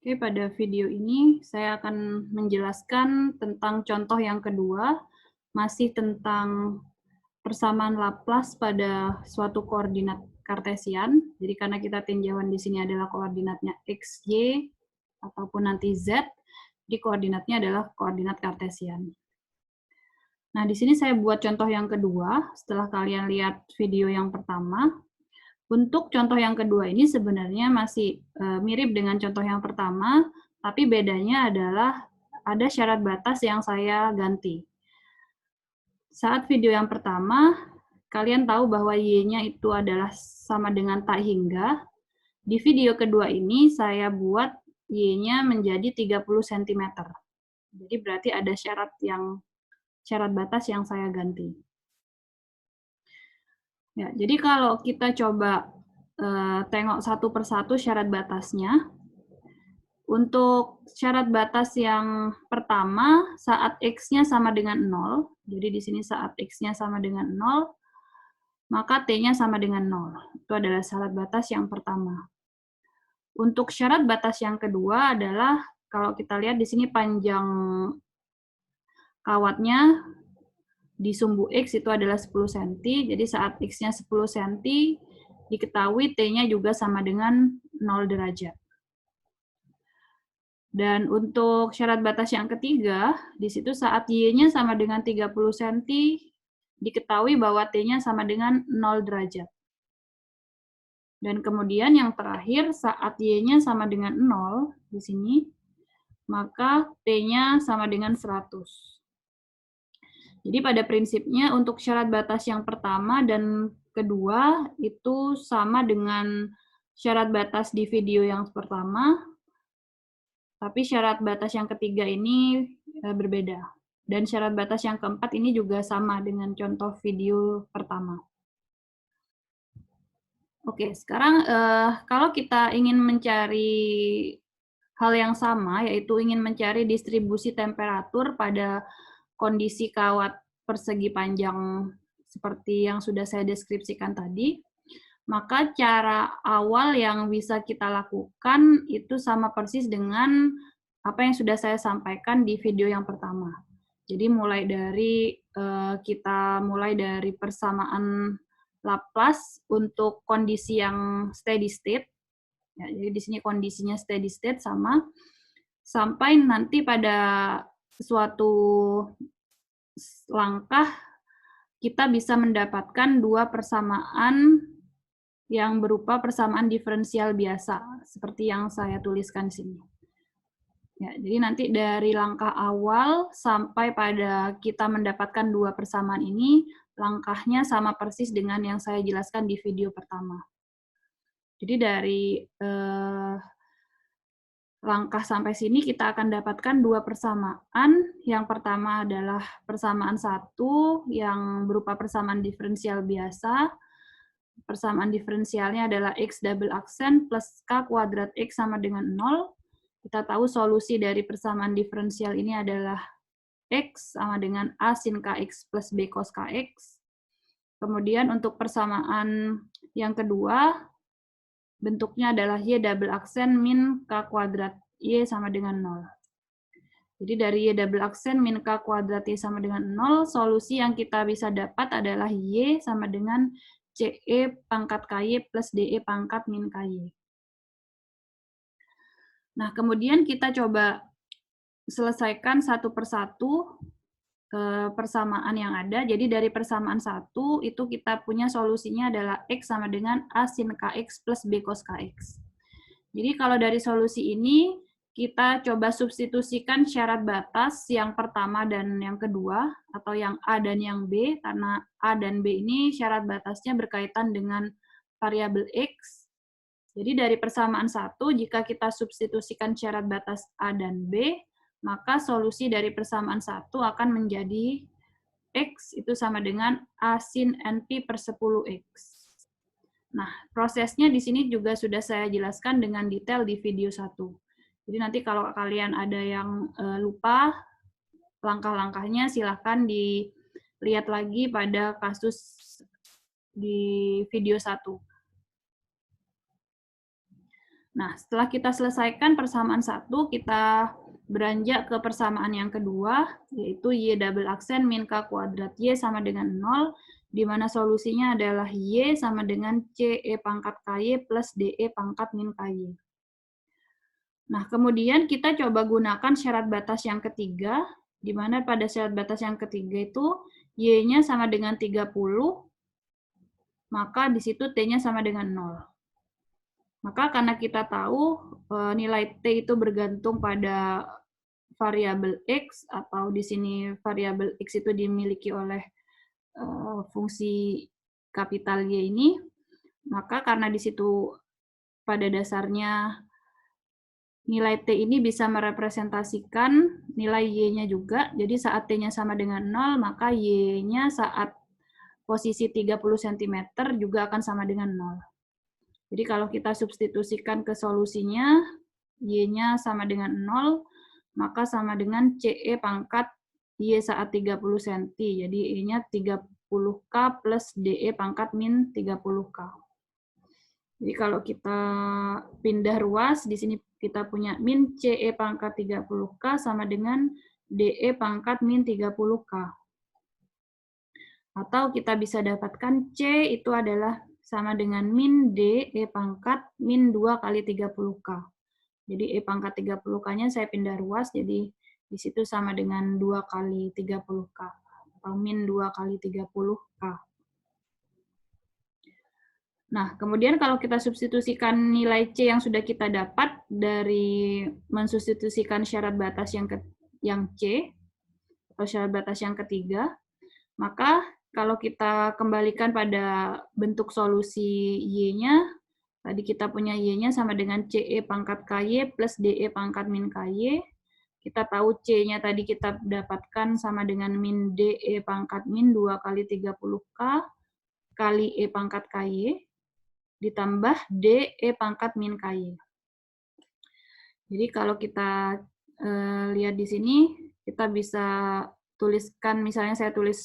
Oke, pada video ini saya akan menjelaskan tentang contoh yang kedua, masih tentang persamaan Laplace pada suatu koordinat Kartesian. Jadi karena kita tinjauan di sini adalah koordinatnya x, y, ataupun nanti z, jadi koordinatnya adalah koordinat Kartesian. Nah, di sini saya buat contoh yang kedua, setelah kalian lihat video yang pertama. Untuk contoh yang kedua ini sebenarnya masih mirip dengan contoh yang pertama, tapi bedanya adalah ada syarat batas yang saya ganti. Saat video yang pertama, kalian tahu bahwa y-nya itu adalah sama dengan tak hingga. Di video kedua ini saya buat y-nya menjadi 30 cm. Jadi berarti ada syarat batas yang saya ganti. Ya, jadi kalau kita coba tengok satu persatu syarat batasnya. Untuk syarat batas yang pertama, saat x-nya sama dengan 0, jadi di sini saat x-nya sama dengan 0, maka t-nya sama dengan 0. Itu adalah syarat batas yang pertama. Untuk syarat batas yang kedua adalah, kalau kita lihat di sini panjang kawatnya di sumbu x itu adalah 10 cm, jadi saat x-nya 10 cm, diketahui t-nya juga sama dengan 0 derajat. Dan untuk syarat batas yang ketiga, di situ saat y-nya sama dengan 30 cm, diketahui bahwa t-nya sama dengan 0 derajat. Dan kemudian yang terakhir, saat y-nya sama dengan 0, di sini, maka t-nya sama dengan 100. Jadi pada prinsipnya untuk syarat batas yang pertama dan kedua itu sama dengan syarat batas di video yang pertama, tapi syarat batas yang ketiga ini berbeda. Dan syarat batas yang keempat ini juga sama dengan contoh video pertama. Oke, sekarang kalau kita ingin mencari hal yang sama, yaitu ingin mencari distribusi temperatur pada kondisi kawat persegi panjang seperti yang sudah saya deskripsikan tadi, maka cara awal yang bisa kita lakukan itu sama persis dengan apa yang sudah saya sampaikan di video yang pertama. Jadi kita mulai dari persamaan Laplace untuk kondisi yang steady state. Ya, jadi di sini kondisinya steady state sama sampai nanti pada suatu langkah kita bisa mendapatkan dua persamaan yang berupa persamaan diferensial biasa, seperti yang saya tuliskan di sini. Ya, jadi nanti dari langkah awal sampai pada kita mendapatkan dua persamaan ini, langkahnya sama persis dengan yang saya jelaskan di video pertama. Jadi dari langkah sampai sini kita akan dapatkan dua persamaan. Yang pertama adalah persamaan 1 yang berupa persamaan diferensial biasa. Persamaan diferensialnya adalah x double aksen plus k kuadrat x sama dengan 0. Kita tahu solusi dari persamaan diferensial ini adalah x sama dengan a sin kx plus b cos kx. Kemudian untuk persamaan yang kedua, bentuknya adalah y double aksen min k kuadrat y sama dengan 0. Jadi dari y double aksen min k kuadrat y sama dengan 0, solusi yang kita bisa dapat adalah y sama dengan CE pangkat KY plus DE pangkat min KY. Nah, kemudian kita coba selesaikan satu persatu persamaan yang ada. Jadi dari persamaan 1, itu kita punya solusinya adalah X sama dengan A sin KX plus B cos KX. Jadi kalau dari solusi ini, kita coba substitusikan syarat batas yang pertama dan yang kedua, atau yang A dan yang B, karena A dan B ini syarat batasnya berkaitan dengan variabel X. Jadi dari persamaan 1, jika kita substitusikan syarat batas A dan B, maka solusi dari persamaan 1 akan menjadi X itu sama dengan A sin NP per 10X. Nah, prosesnya di sini juga sudah saya jelaskan dengan detail di video 1. Jadi nanti kalau kalian ada yang lupa langkah-langkahnya, silahkan dilihat lagi pada kasus di video 1. Nah, setelah kita selesaikan persamaan 1, kita beranjak ke persamaan yang kedua, yaitu Y double aksen min K kuadrat Y sama dengan 0, di mana solusinya adalah Y sama dengan CE pangkat KY plus DE pangkat min KY. Nah, kemudian kita coba gunakan syarat batas yang ketiga, di mana pada syarat batas yang ketiga itu Y-nya sama dengan 30, maka di situ T-nya sama dengan 0. Maka karena kita tahu nilai T itu bergantung pada variabel X, atau di sini variabel X itu dimiliki oleh fungsi kapital Y ini, maka karena di situ pada dasarnya nilai T ini bisa merepresentasikan nilai Y-nya juga, jadi saat T-nya sama dengan 0, maka Y-nya saat posisi 30 cm juga akan sama dengan 0. Jadi kalau kita substitusikan ke solusinya, Y-nya sama dengan 0, maka sama dengan CE pangkat Y saat 30 cm. Jadi Y-nya 30K plus DE pangkat min 30K. Jadi kalau kita pindah ruas, di sini kita punya min CE pangkat 30K sama dengan DE pangkat min 30K. Atau kita bisa dapatkan C itu adalah sama dengan min D E pangkat min 2 kali 30K. Jadi E pangkat 30K-nya saya pindah ruas, jadi di situ sama dengan 2 kali 30K, atau min 2 kali 30K. Nah, kemudian kalau kita substitusikan nilai C yang sudah kita dapat dari mensubstitusikan syarat batas yang C, atau syarat batas yang ketiga, maka kalau kita kembalikan pada bentuk solusi Y-nya, tadi kita punya Y-nya sama dengan CE pangkat KY plus DE pangkat min KY. Kita tahu C-nya tadi kita dapatkan sama dengan min DE pangkat min 2 kali 30K kali E pangkat KY ditambah DE pangkat min KY. Jadi kalau kita lihat di sini, kita bisa tuliskan, misalnya saya tulis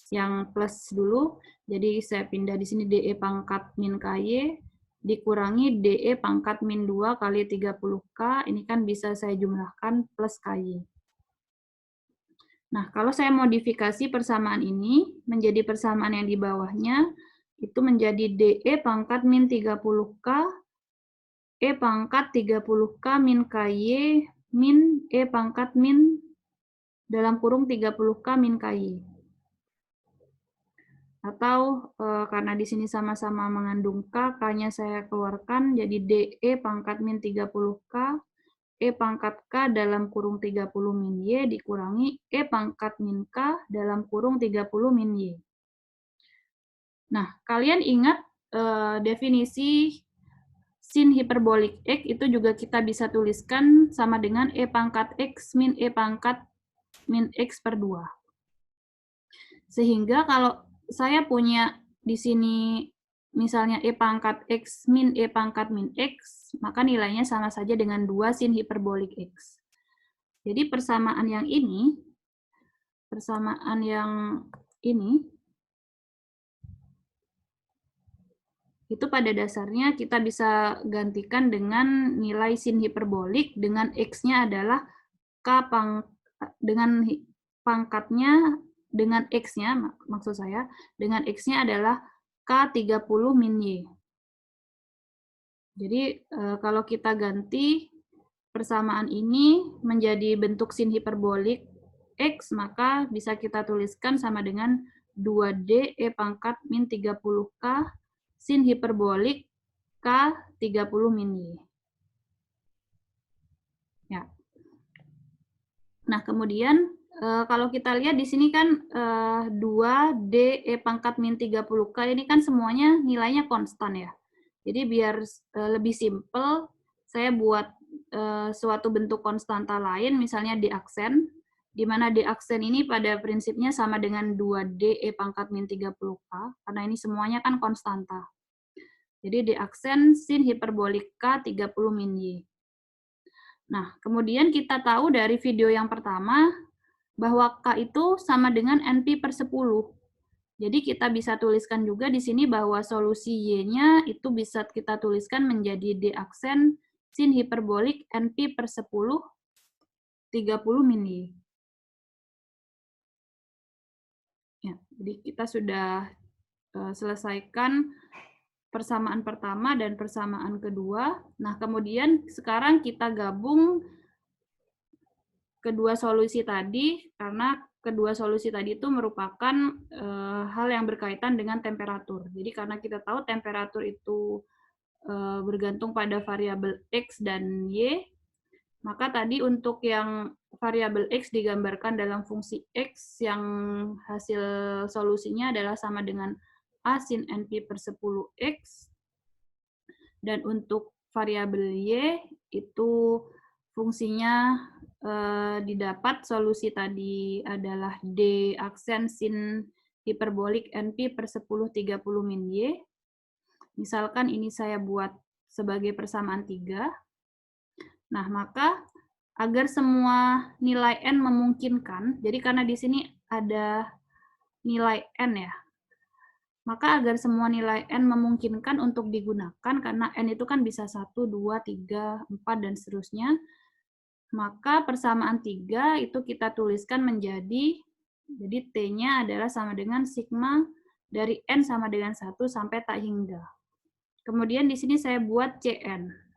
yang plus dulu, jadi saya pindah di sini DE pangkat min KY, dikurangi DE pangkat min 2 kali 30K, ini kan bisa saya jumlahkan plus KY. Nah, kalau saya modifikasi persamaan ini menjadi persamaan yang di bawahnya, itu menjadi DE pangkat min 30K, E pangkat 30K min KY, min E pangkat min dalam kurung 30K min KY. Atau karena di sini sama-sama mengandung K, K-nya saya keluarkan, jadi DE pangkat min 30K, E pangkat K dalam kurung 30 min Y dikurangi E pangkat min K dalam kurung 30 min Y. Nah, kalian ingat definisi sin hiperbolik X itu juga kita bisa tuliskan sama dengan E pangkat X min E pangkat min X per 2. Sehingga kalau saya punya di sini misalnya E pangkat X min E pangkat min X, maka nilainya sama saja dengan 2 sin hiperbolik X. Jadi persamaan yang ini itu pada dasarnya kita bisa gantikan dengan nilai sin hiperbolik dengan X-nya adalah dengan pangkatnya dengan X-nya, maksud saya, dengan X-nya adalah K30 min Y. Jadi kalau kita ganti persamaan ini menjadi bentuk sin hiperbolik X, maka bisa kita tuliskan sama dengan 2D E pangkat min 30K sin hiperbolik K30 min Y. Ya. Nah, kemudian kalau kita lihat di sini kan 2D E pangkat min 30K ini kan semuanya nilainya konstan ya. Jadi biar lebih simpel, saya buat suatu bentuk konstanta lain, misalnya D aksen, di mana D aksen ini pada prinsipnya sama dengan 2D E pangkat min 30K, karena ini semuanya kan konstanta. Jadi D aksen sin hiperbolik K 30 min Y. Nah, kemudian kita tahu dari video yang pertama, bahwa K itu sama dengan NP per 10. Jadi kita bisa tuliskan juga di sini bahwa solusi Y-nya itu bisa kita tuliskan menjadi D aksen sin hiperbolik NP per 10, 30 min Y. Ya, jadi kita sudah selesaikan persamaan pertama dan persamaan kedua. Nah, kemudian sekarang kita gabung kedua solusi tadi, karena kedua solusi tadi itu merupakan hal yang berkaitan dengan temperatur. Jadi karena kita tahu temperatur itu bergantung pada variabel X dan Y, maka tadi untuk yang variabel X digambarkan dalam fungsi X yang hasil solusinya adalah sama dengan A sin NP per 10X. Dan untuk variabel Y itu fungsinya didapat solusi tadi adalah D aksen sin hiperbolik NP per 10, 30 min Y. Misalkan ini saya buat sebagai persamaan 3. Nah, maka agar semua nilai N memungkinkan, jadi karena di sini ada nilai N ya, maka agar semua nilai N memungkinkan untuk digunakan, karena N itu kan bisa 1, 2, 3, 4, dan seterusnya, maka persamaan 3 itu kita tuliskan menjadi, jadi T-nya adalah sama dengan sigma dari N sama dengan 1 sampai tak hingga. Kemudian di sini saya buat Cn.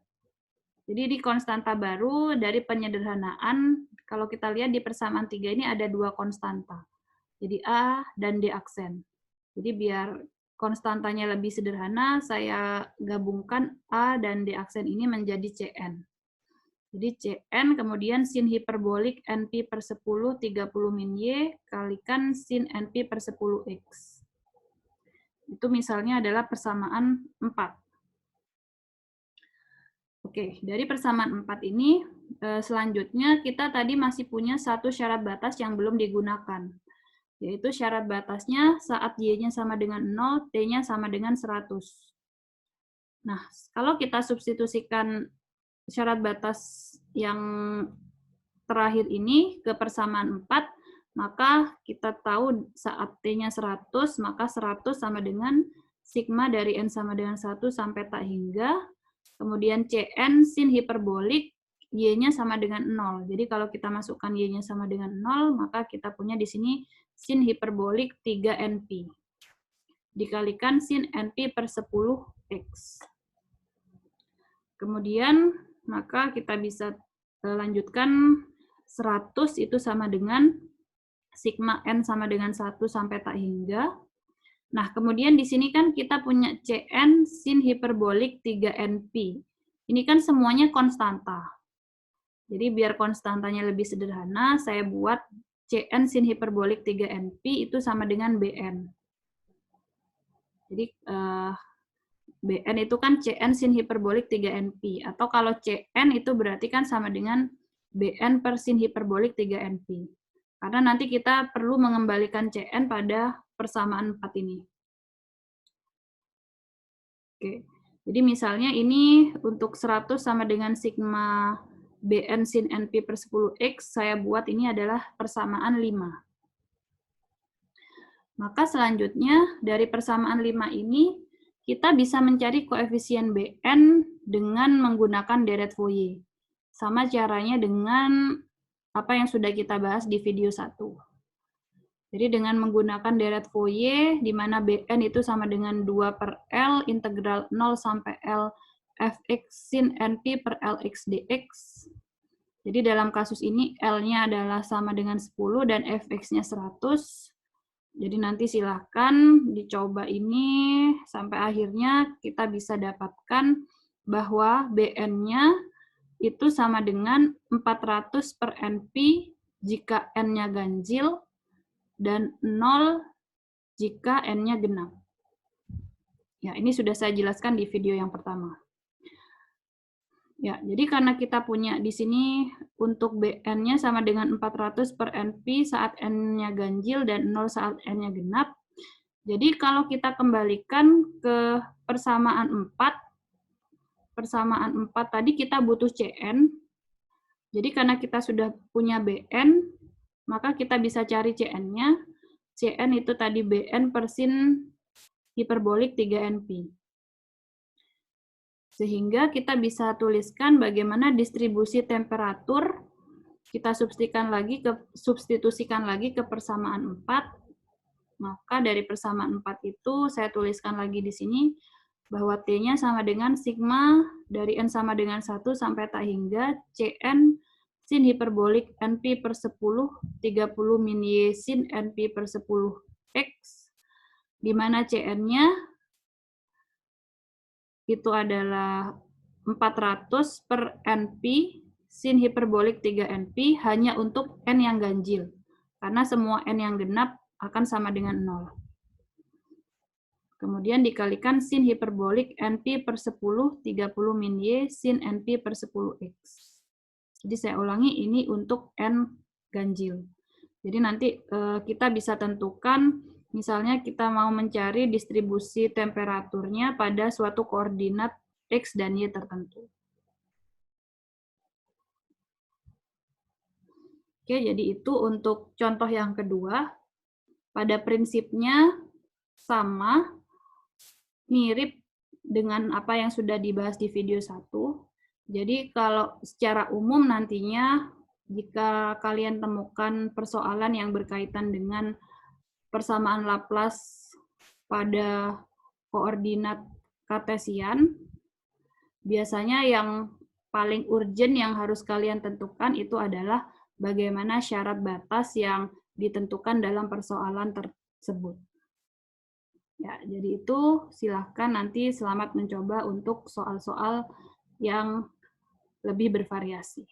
Jadi di konstanta baru dari penyederhanaan, kalau kita lihat di persamaan 3 ini ada 2 konstanta. Jadi A dan D aksen. Jadi biar konstantanya lebih sederhana, saya gabungkan A dan D aksen ini menjadi Cn. Jadi Cn kemudian sin hiperbolik NP per 10, 30 min Y kalikan sin NP per 10X. Itu misalnya adalah persamaan 4. Oke, dari persamaan 4 ini, selanjutnya kita tadi masih punya satu syarat batas yang belum digunakan, yaitu syarat batasnya saat Y-nya sama dengan 0, T-nya sama dengan 100. Nah, kalau kita substitusikan syarat batas yang terakhir ini ke persamaan 4, maka kita tahu saat T-nya 100, maka 100 sama dengan sigma dari N sama dengan 1 sampai tak hingga. Kemudian Cn sin hiperbolik Y-nya sama dengan 0. Jadi kalau kita masukkan Y-nya sama dengan 0, maka kita punya di sini sin hiperbolik 3NP. Dikalikan sin NP per 10X. Kemudian, maka kita bisa lanjutkan 100 itu sama dengan sigma N sama dengan 1 sampai tak hingga. Nah, kemudian di sini kan kita punya Cn sin hiperbolik 3NP. Ini kan semuanya konstanta. Jadi biar konstantanya lebih sederhana, saya buat Cn sin hiperbolik 3NP itu sama dengan Bn. Jadi Bn itu kan Cn sin hiperbolik 3NP. Atau kalau Cn itu berarti kan sama dengan Bn per sin hiperbolik 3NP. Karena nanti kita perlu mengembalikan Cn pada persamaan 4 ini. Oke, jadi misalnya ini untuk 100 sama dengan sigma Bn sin NP per 10X, saya buat ini adalah persamaan 5. Maka selanjutnya dari persamaan 5 ini, kita bisa mencari koefisien Bn dengan menggunakan Deret-Fourier. Sama caranya dengan apa yang sudah kita bahas di video 1. Jadi dengan menggunakan Deret-Fourier, di mana Bn itu sama dengan 2 per L, integral 0 sampai L fx sin NP per Lx dx. Jadi dalam kasus ini L-nya adalah sama dengan 10 dan fx-nya 100. Jadi nanti silahkan dicoba ini sampai akhirnya kita bisa dapatkan bahwa Bn-nya itu sama dengan 400 per NP jika N-nya ganjil, dan 0 jika N-nya genap. Ya, ini sudah saya jelaskan di video yang pertama. Ya, jadi karena kita punya di sini untuk Bn-nya sama dengan 400 per NP saat N-nya ganjil dan 0 saat N-nya genap. Jadi kalau kita kembalikan ke persamaan 4 tadi kita butuh Cn. Jadi karena kita sudah punya Bn, maka kita bisa cari Cn-nya. Cn itu tadi Bn per sin hiperbolik 3NP. Sehingga kita bisa tuliskan bagaimana distribusi temperatur, kita substitusikan lagi ke persamaan 4. Maka dari persamaan 4 itu saya tuliskan lagi di sini bahwa T-nya sama dengan sigma dari N sama dengan 1 sampai tak hingga Cn sin hiperbolik NP per 10, 30 min Y sin NP per 10 X, di mana Cn-nya itu adalah 400 per NP sin hiperbolik 3 NP hanya untuk N yang ganjil. Karena semua N yang genap akan sama dengan 0. Kemudian dikalikan sin hiperbolik NP per 10, 30 min Y sin NP per 10X. Jadi saya ulangi, ini untuk N ganjil. Jadi nanti kita bisa tentukan, misalnya kita mau mencari distribusi temperaturnya pada suatu koordinat X dan Y tertentu. Oke, jadi itu untuk contoh yang kedua. Pada prinsipnya sama, mirip dengan apa yang sudah dibahas di video 1. Jadi kalau secara umum nantinya, jika kalian temukan persoalan yang berkaitan dengan persamaan Laplace pada koordinat kartesian, biasanya yang paling urgent yang harus kalian tentukan itu adalah bagaimana syarat batas yang ditentukan dalam persoalan tersebut. Ya, jadi itu silahkan nanti selamat mencoba untuk soal-soal yang lebih bervariasi.